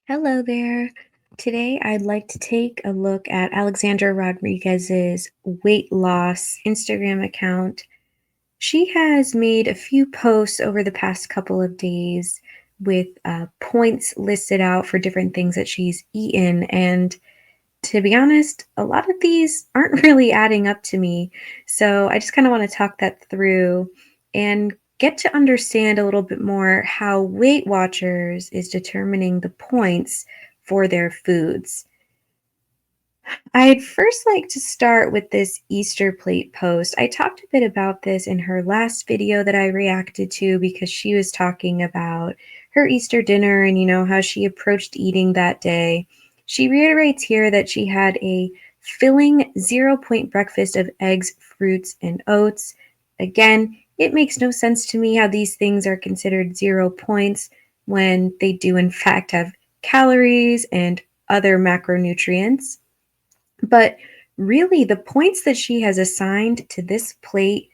Hello there. Today, I'd like to take a look at Alexandra Rodriguez's weight loss Instagram account. She has made a few posts over the past couple of days with points listed out for different things that she's eaten. And to be honest, a lot of these aren't really adding up to me. So I just kind of want to talk that through and get to understand a little bit more how Weight Watchers is determining the points for their foods. I'd first like to start with this Easter plate post. I talked a bit about this in her last video that I reacted to because she was talking about her Easter dinner and, how she approached eating that day. She reiterates here that she had a filling 0 point breakfast of eggs, fruits, and oats. Again, it makes no sense to me how these things are considered 0 points when they do, in fact, have calories and other macronutrients. But really, the points that she has assigned to this plate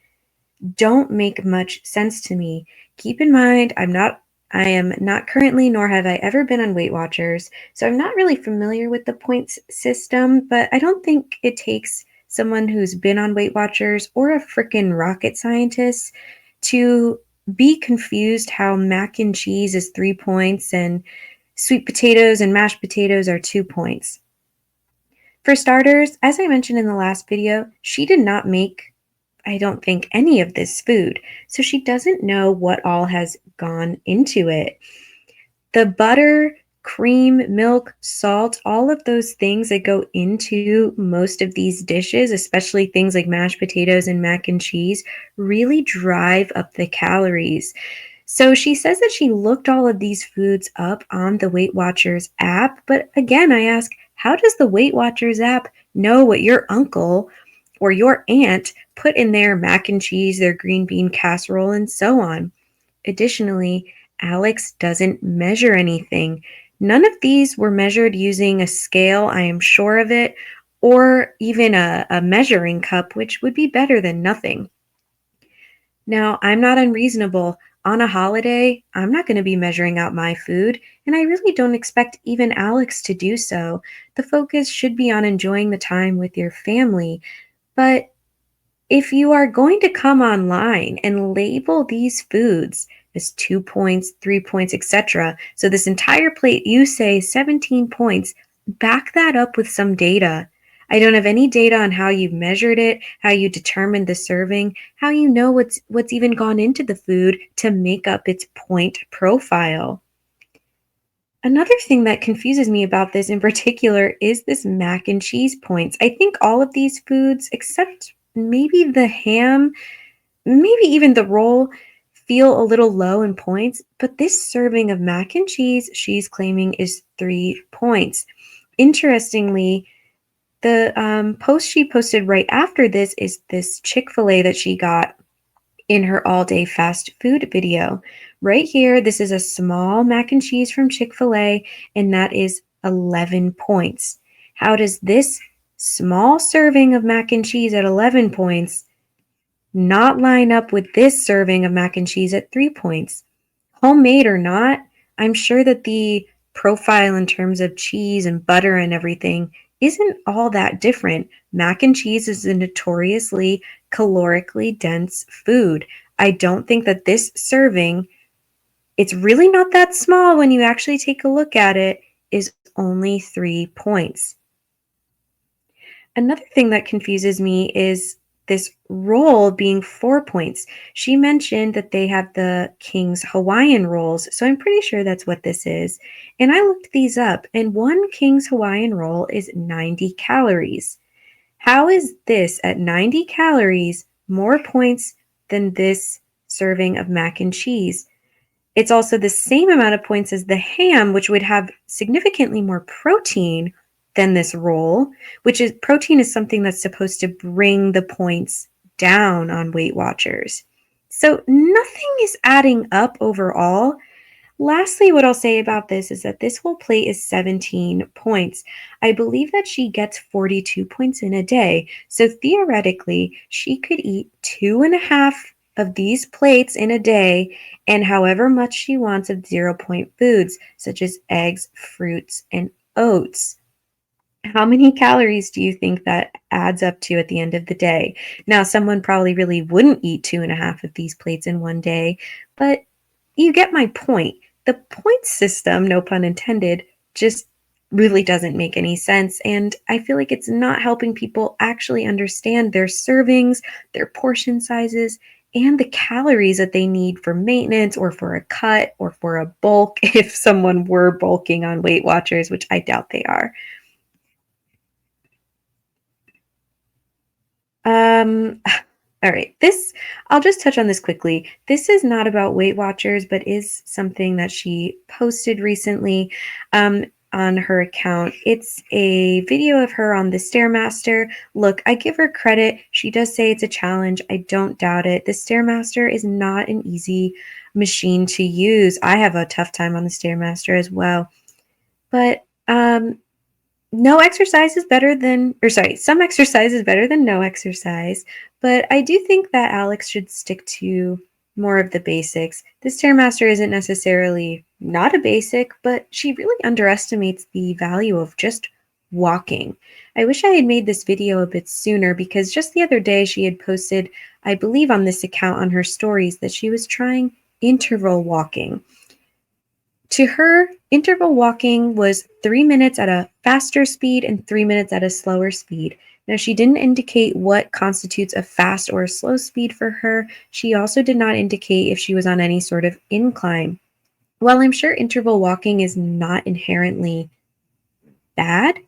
don't make much sense to me. Keep in mind, I am not currently, nor have I ever been on Weight Watchers, so I'm not really familiar with the points system, but I don't think it takes someone who's been on Weight Watchers or a freaking rocket scientist to be confused how mac and cheese is 3 points and sweet potatoes and mashed potatoes are 2 points. For starters, as I mentioned in the last video, she did not make, I don't think, any of this food, so she doesn't know what all has gone into it. The butter, cream, milk, salt, all of those things that go into most of these dishes, especially things like mashed potatoes and mac and cheese, really drive up the calories. So she says that she looked all of these foods up on the Weight Watchers app, but again, I ask, how does the Weight Watchers app know what your uncle or your aunt put in their mac and cheese, their green bean casserole, and so on? Additionally, Alex doesn't measure anything. None of these were measured using a scale, I am sure of it, or even a measuring cup, which would be better than nothing. Now, I'm not unreasonable. On a holiday, I'm not going to be measuring out my food, and I really don't expect even Alex to do so. The focus should be on enjoying the time with your family. But if you are going to come online and label these foods as 2 points, 3 points, etc., so this entire plate, you say 17 points, back that up with some data. I don't have any data on how you measured it, how you determined the serving, how you know what's even gone into the food to make up its point profile. Another thing that confuses me about this in particular is this mac and cheese points. I think all of these foods, except maybe the ham, maybe even the roll, feel a little low in points, but this serving of mac and cheese she's claiming is 3 points. Interestingly, the post she posted right after this is this Chick-fil-A that she got in her all-day fast food video. Right here, this is a small mac and cheese from Chick-fil-A, and that is 11 points. How does this small serving of mac and cheese at 11 points not line up with this serving of mac and cheese at 3 points? Homemade or not, I'm sure that the profile in terms of cheese and butter and everything isn't all that different. Mac and cheese is a notoriously calorically dense food. I don't think that this serving, it's really not that small when you actually take a look at it, is only 3 points. Another thing that confuses me is this roll being 4 points. She mentioned that they have the King's Hawaiian rolls, so I'm pretty sure that's what this is. And I looked these up, and one King's Hawaiian roll is 90 calories. How is this at 90 calories more points than this serving of mac and cheese? It's also the same amount of points as the ham, which would have significantly more protein than this roll, which is protein is something that's supposed to bring the points down on Weight Watchers. So nothing is adding up overall. Lastly, what I'll say about this is that this whole plate is 17 points. I believe that she gets 42 points in a day. So theoretically, she could eat 2.5 of these plates in a day and however much she wants of 0 point foods, such as eggs, fruits, and oats. How many calories do you think that adds up to at the end of the day? Now, someone probably really wouldn't eat two and a half of these plates in one day, but you get my point. The point system, no pun intended, just really doesn't make any sense. And I feel like it's not helping people actually understand their servings, their portion sizes, and the calories that they need for maintenance or for a cut or for a bulk if someone were bulking on Weight Watchers, which I doubt they are. Um, all right. I'll just touch on this quickly. This is not about Weight Watchers, but is something that she posted recently on her account. It's a video of her on the Stairmaster. Look, I give her credit. She does say it's a challenge. I don't doubt it. The Stairmaster is not an easy machine to use. I have a tough time on the Stairmaster as well. But no exercise is better than, or sorry, some exercise is better than no exercise, but I do think that Alex should stick to more of the basics. This Stairmaster isn't necessarily not a basic, but she really underestimates the value of just walking. I wish I had made this video a bit sooner because just the other day she had posted, I believe on this account on her stories, that she was trying interval walking. To her, interval walking was 3 minutes at a faster speed and 3 minutes at a slower speed. Now, she didn't indicate what constitutes a fast or a slow speed for her. She also did not indicate if she was on any sort of incline. While I'm sure interval walking is not inherently bad,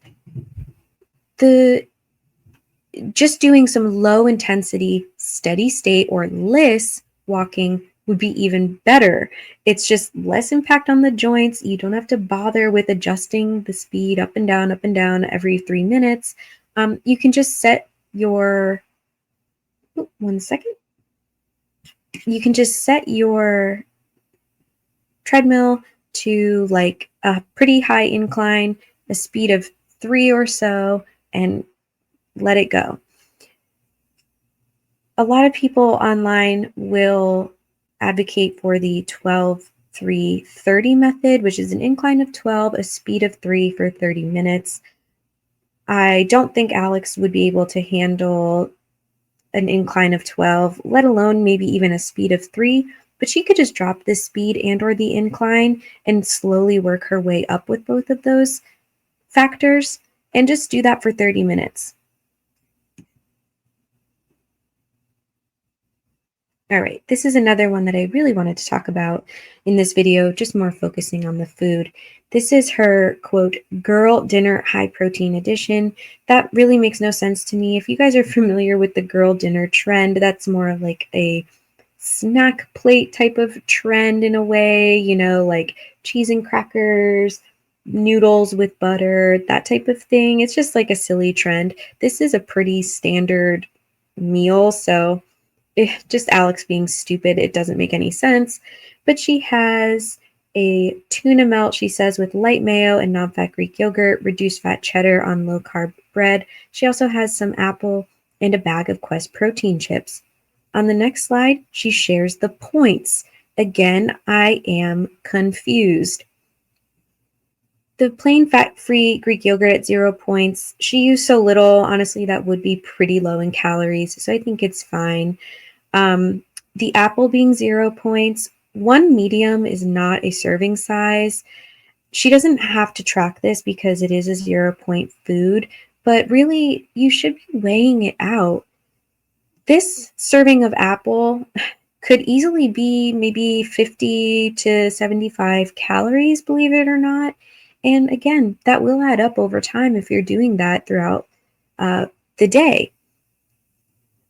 the just doing some low intensity, steady state, or LISS walking would be even better. It's just less impact on the joints. You don't have to bother with adjusting the speed up and down every 3 minutes. You can just set your, one second. You can just set your treadmill to like a pretty high incline, a speed of 3 or so, and let it go. A lot of people online will advocate for the 12-3-30 method, which is an incline of 12, a speed of 3 for 30 minutes. I don't think Alex would be able to handle an incline of 12, let alone maybe even a speed of 3, but she could just drop the speed and or the incline and slowly work her way up with both of those factors and just do that for 30 minutes. All right, this is another one that I really wanted to talk about in this video, just more focusing on the food. This is her, quote, girl dinner high protein edition. That really makes no sense to me. If you guys are familiar with the girl dinner trend, that's more of like a snack plate type of trend in a way, like cheese and crackers, noodles with butter, that type of thing. It's just like a silly trend. This is a pretty standard meal, so just Alex being stupid. It doesn't make any sense. But she has a tuna melt, she says, with light mayo and non-fat Greek yogurt, reduced fat cheddar on low-carb bread. She also has some apple and a bag of Quest protein chips. On the next slide, she shares the points. Again, I am confused. The plain fat-free Greek yogurt at 0 points, she used so little. Honestly, that would be pretty low in calories, so I think it's fine. The apple being 0 points, one medium is not a serving size. She doesn't have to track this because it is a 0 point food, but really you should be weighing it out. This serving of apple could easily be maybe 50 to 75 calories, believe it or not. And again, that will add up over time if you're doing that throughout the day.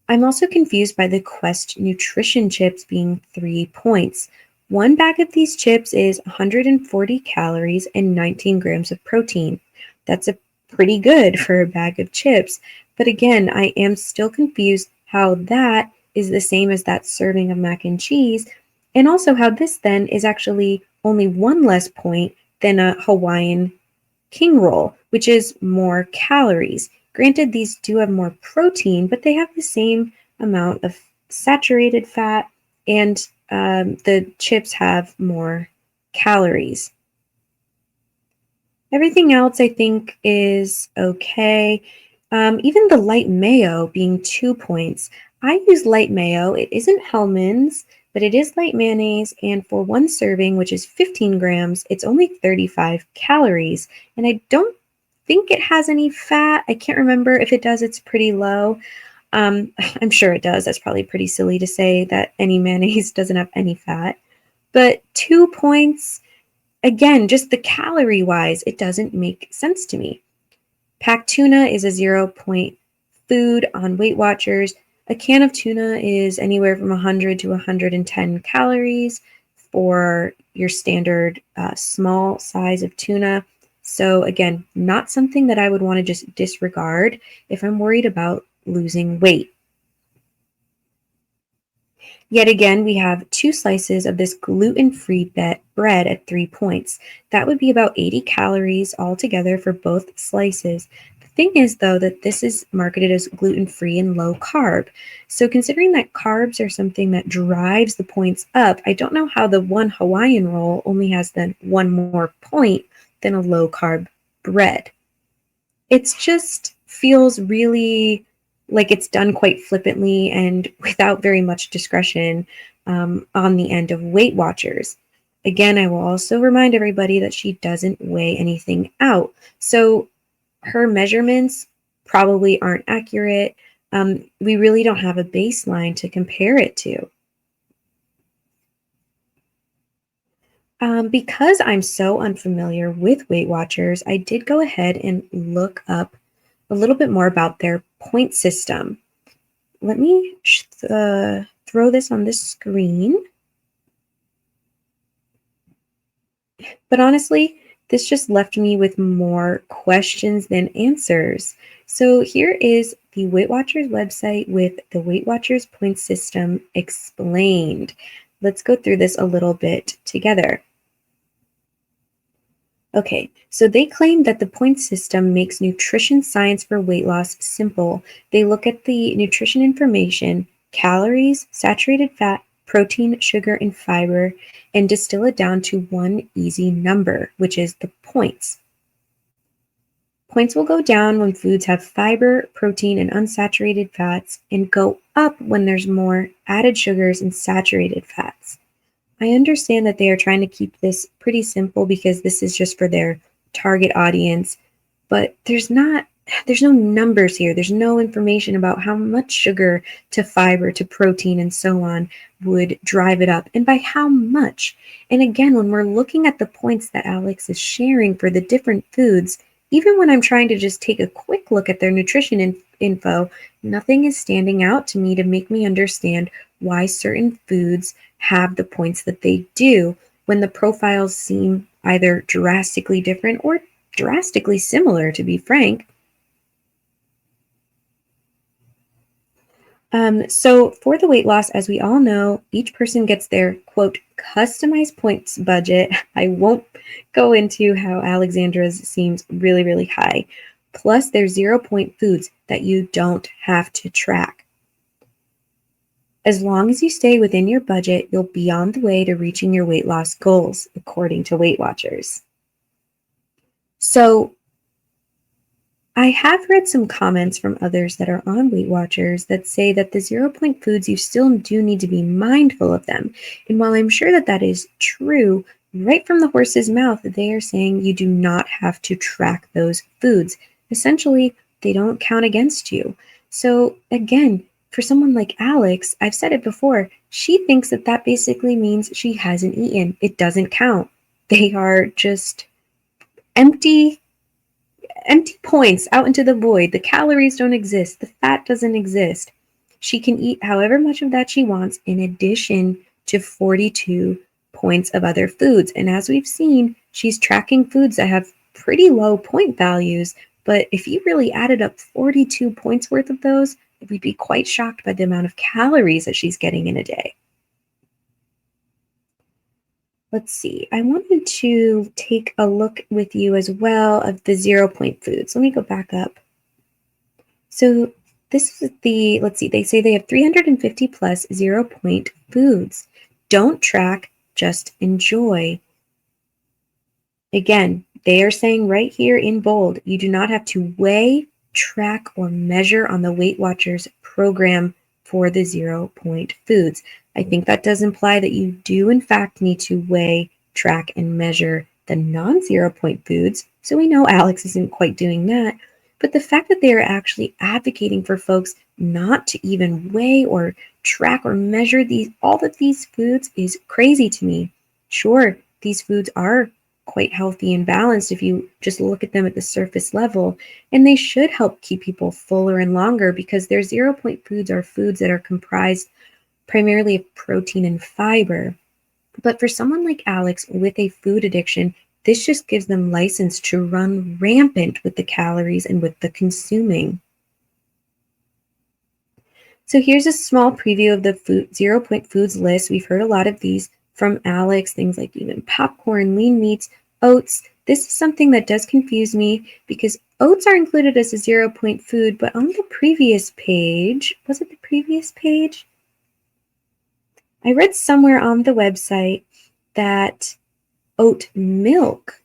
I'm also confused by the Quest nutrition chips being 3 points. One bag of these chips is 140 calories and 19 grams of protein. That's a pretty good for a bag of chips. But again, I am still confused how that is the same as that serving of mac and cheese, and also how this then is actually only one less point than a Hawaiian king roll, which is more calories. Granted, these do have more protein, but they have the same amount of saturated fat, and the chips have more calories. Everything else I think is okay. Even the light mayo being 2 points. I use light mayo. It isn't Hellman's, but it is light mayonnaise. And for one serving, which is 15 grams, it's only 35 calories. And I don't think it has any fat. I can't remember. If it does, it's pretty low. I'm sure it does. That's probably pretty silly to say that any mayonnaise doesn't have any fat. But 2 points, again, just the calorie wise, it doesn't make sense to me. Packed tuna is a 0 point food on Weight Watchers. A can of tuna is anywhere from 100 to 110 calories for your standard small size of tuna. So, again, not something that I would want to just disregard if I'm worried about losing weight. Yet again, we have 2 slices of this gluten-free bread at 3 points. That would be about 80 calories altogether for both slices. The thing is, though, that this is marketed as gluten-free and low carb. So considering that carbs are something that drives the points up, I don't know how the one Hawaiian roll only has then one more point than a low carb bread. It's just feels really like it's done quite flippantly and without very much discretion on the end of Weight Watchers. Again, I will also remind everybody that she doesn't weigh anything out. So her measurements probably aren't accurate. We really don't have a baseline to compare it to. Because I'm so unfamiliar with Weight Watchers, I did go ahead and look up a little bit more about their point system. Let me throw this on the screen. But honestly, this just left me with more questions than answers. So here is the Weight Watchers website with the Weight Watchers point system explained. Let's go through this a little bit together. Okay, so they claim that the point system makes nutrition science for weight loss simple. They look at the nutrition information, calories, saturated fat, protein, sugar, and fiber, and distill it down to one easy number, which is the points. Points will go down when foods have fiber, protein, and unsaturated fats, and go up when there's more added sugars and saturated fats. I understand that they are trying to keep this pretty simple because this is just for their target audience, but there's no numbers here. There's no information about how much sugar to fiber to protein and so on would drive it up and by how much. And again, when we're looking at the points that Alex is sharing for the different foods, even when I'm trying to just take a quick look at their nutrition info, nothing is standing out to me to make me understand why certain foods have the points that they do when the profiles seem either drastically different or drastically similar, to be frank. So for the weight loss, as we all know, each person gets their quote customized points budget. I won't go into how Alexandra's seems really, really high. Plus, there's 0 point foods that you don't have to track. As long as you stay within your budget, you'll be on the way to reaching your weight loss goals, according to Weight Watchers. So I have read some comments from others that are on Weight Watchers that say that the 0 point foods, you still do need to be mindful of them. And while I'm sure that that is true, right from the horse's mouth, they are saying you do not have to track those foods. Essentially, they don't count against you. So again, for someone like Alex, I've said it before, she thinks that that basically means she hasn't eaten. It doesn't count. They are just empty points out into the void. The calories don't exist. The fat doesn't exist. She can eat however much of that she wants in addition to 42 points of other foods. And as we've seen, she's tracking foods that have pretty low point values. But if you really added up 42 points worth of those, we'd be quite shocked by the amount of calories that she's getting in a day. Let's see. I wanted to take a look with you as well of the 0 point foods. Let me go back up. So This is let's see, they say they have 350 plus 0 point foods. Don't track, just enjoy. Again, they are saying right here in bold, you do not have to weigh, track, or measure on the Weight Watchers program for the 0 point foods. I think that does imply that you do, in fact, need to weigh, track, and measure the non-zero point foods. So we know Alex isn't quite doing that. But the fact that they are actually advocating for folks not to even weigh or track or measure all of these foods is crazy to me. Sure, these foods are quite healthy and balanced if you just look at them at the surface level. And they should help keep people fuller and longer because their 0 point foods are foods that are comprised primarily of protein and fiber. But for someone like Alex with a food addiction, this just gives them license to run rampant with the calories and with the consuming. So here's a small preview of the 0 point foods list. We've heard a lot of these from Alex, things like even popcorn, lean meats, oats. This is something that does confuse me because oats are included as a 0 point food, but on the previous page, was it the previous page? I read somewhere on the website that oat milk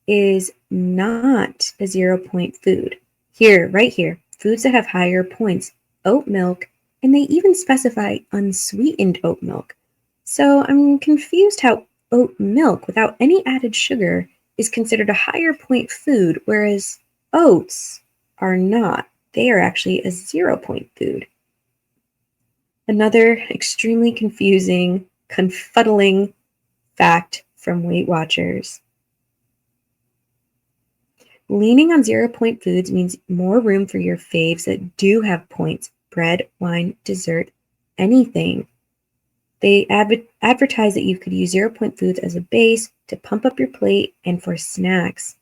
is not a 0 point food. Here, right here, foods that have higher points, oat milk, and they even specify unsweetened oat milk. So I'm confused how oat milk without any added sugar is considered a higher point food, whereas oats are not. They are actually a 0 point food. Another extremely confusing, confuddling fact from Weight Watchers. Leaning on 0 point foods means more room for your faves that do have points: bread, wine, dessert, anything. They advertise that you could use 0 point foods as a base to pump up your plate and for snacks.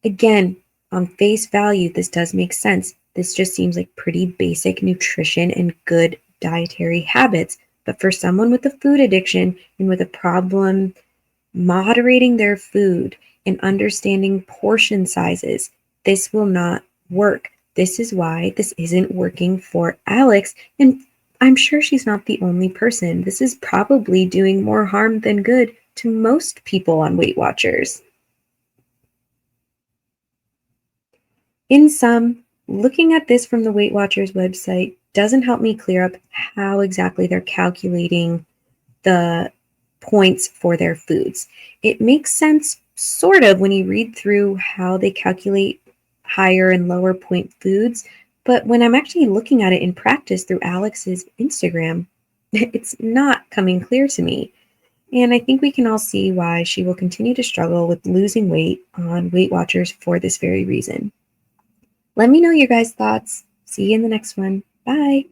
Again, on face value, this does make sense. This just seems like pretty basic nutrition and good dietary habits. But for someone with a food addiction and with a problem moderating their food and understanding portion sizes, this will not work. This is why this isn't working for Alex. And I'm sure she's not the only person. This is probably doing more harm than good to most people on Weight Watchers. In sum, looking at this from the Weight Watchers website doesn't help me clear up how exactly they're calculating the points for their foods. It makes sense, sort of, when you read through how they calculate higher and lower point foods, but when I'm actually looking at it in practice through Alex's Instagram, it's not coming clear to me. And I think we can all see why she will continue to struggle with losing weight on Weight Watchers for this very reason. Let me know your guys' thoughts. See you in the next one. Bye.